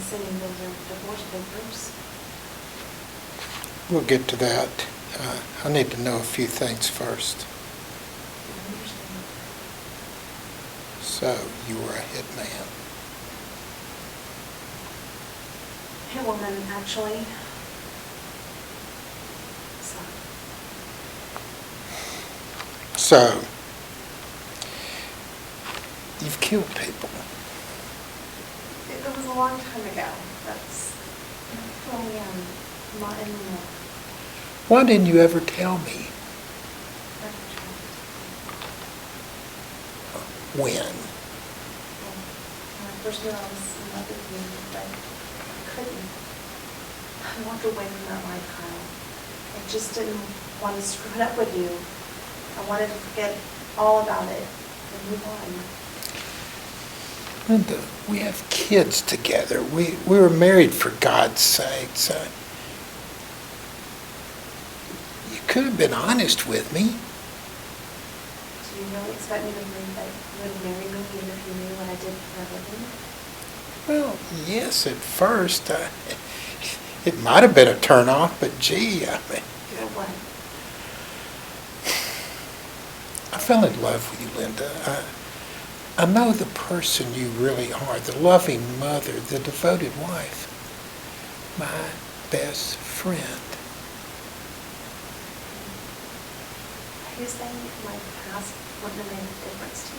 assuming those are divorce papers. We'll get to that. I need to know a few things first. I understand. So, you were a hitman. Hit woman, actually. So, you've killed people. It was a long time ago. That's who I am. I'm not anymore. Why didn't you ever tell me? When? Well, when I first knew I was in love with you, but I couldn't. I walked away from that life, Kyle. I just didn't want to screw it up with you. I wanted to forget all about it and move on. Linda, we have kids together. We were married, for God's sakes. You could have been honest with me. Do you really expect me to believe that you would marry me even if you knew what I did for a living? Well, yes, at first. It might have been a turnoff, but gee, I mean... Or what? I fell in love with you, Linda. I know the person you really are, the loving mother, the devoted wife, my best friend. Are you saying my past wouldn't have made a difference to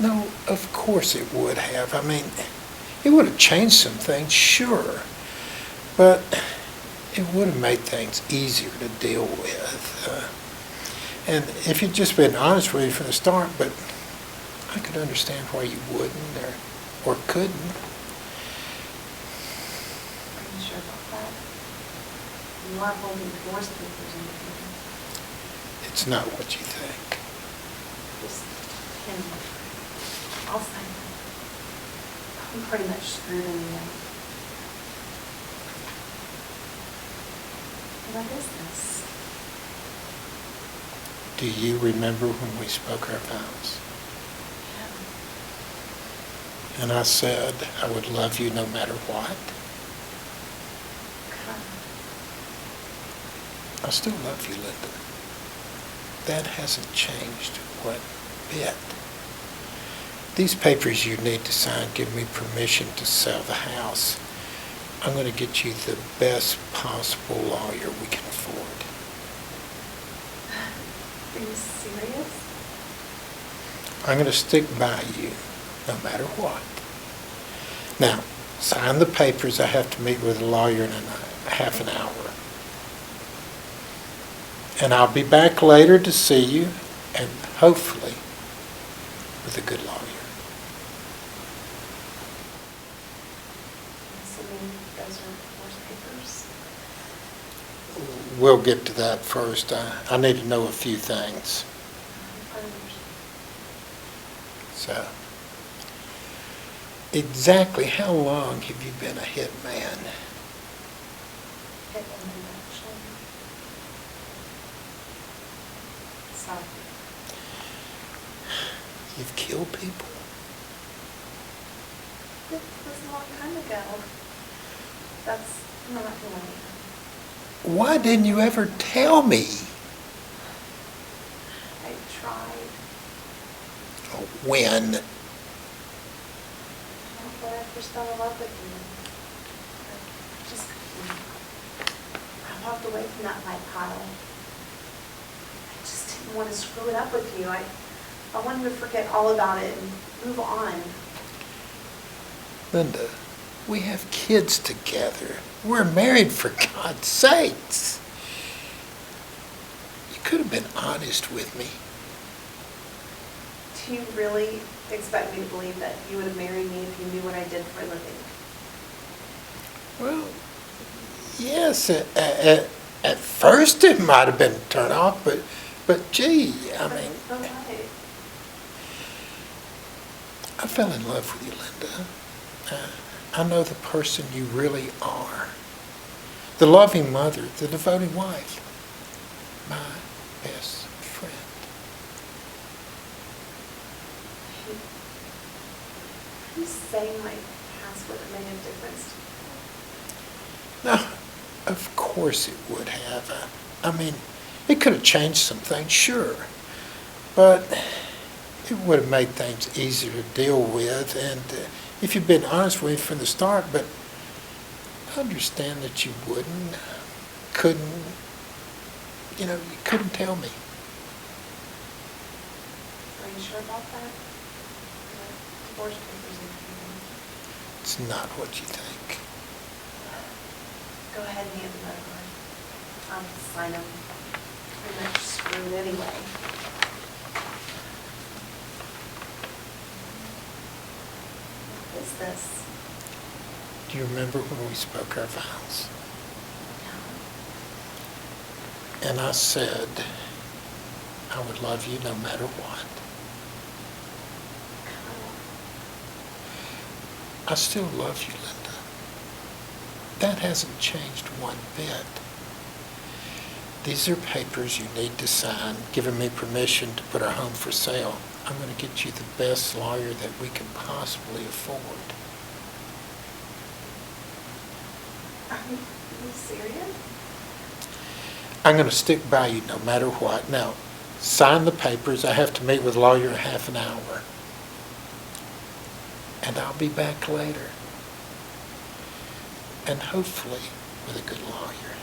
you? No, of course it would have. I mean, it would have changed some things, sure, but it would have made things easier to deal with. And if you'd just been honest with me from the start, but I could understand why you wouldn't or couldn't. Are you sure about that? You are holding divorce papers in your hand. It's not what you think. Just him. I'll sign them. I'm pretty much screwed anyway. What is this? Do you remember when we spoke our vows? Yeah. And I said I would love you no matter what? I still love you, Linda. That hasn't changed one bit. These papers you need to sign give me permission to sell the house. I'm going to get you the best possible lawyer we can afford. Are you serious? I'm going to stick by you no matter what. Now, sign the papers. I have to meet with a lawyer in a half an hour. And I'll be back later to see you, and hopefully with a good lawyer. Assuming those are divorce papers? We'll get to that first. I need to know a few things. So, exactly how long have you been a hitman? Hitwoman, actually. Sorry. You've killed people? It was a long time ago. That's not who I am. Why didn't you ever tell me? I tried. Oh, when? Well, when I first fell in love with you, I just couldn't. I walked away from that life, Kyle. I just didn't want to screw it up with you. I wanted to forget all about it and move on. Linda, we have kids together. We're married, for God's sakes. You could have been honest with me. Do you really expect me to believe that you would have married me if you knew what I did for a living? Well, yes, at first it might have been a turn off, but gee, I mean... But why? I fell in love with you, Linda. I know the person you really are. The loving mother, the devoted wife. My best friend. Are you saying my past house would have made a difference. No, of course it would have. I mean, it could have changed some things, sure, but it would have made things easier to deal with, and if you'd been honest with me from the start, but I understand that you couldn't, you couldn't tell me. Are you sure about that? The divorce papers and everything. It's not what you think. Go ahead and hand them over. I'll just sign them. Pretty much screwed anyway. What is this? Do you remember when we spoke our vows? No. And I said I would love you no matter what. I still love you, Linda. That hasn't changed one bit. These are papers you need to sign, giving me permission to put our home for sale. I'm going to get you the best lawyer that we can possibly afford. Are you serious? I'm going to stick by you no matter what. Now, sign the papers. I have to meet with a lawyer in half an hour. And I'll be back later. And hopefully with a good lawyer.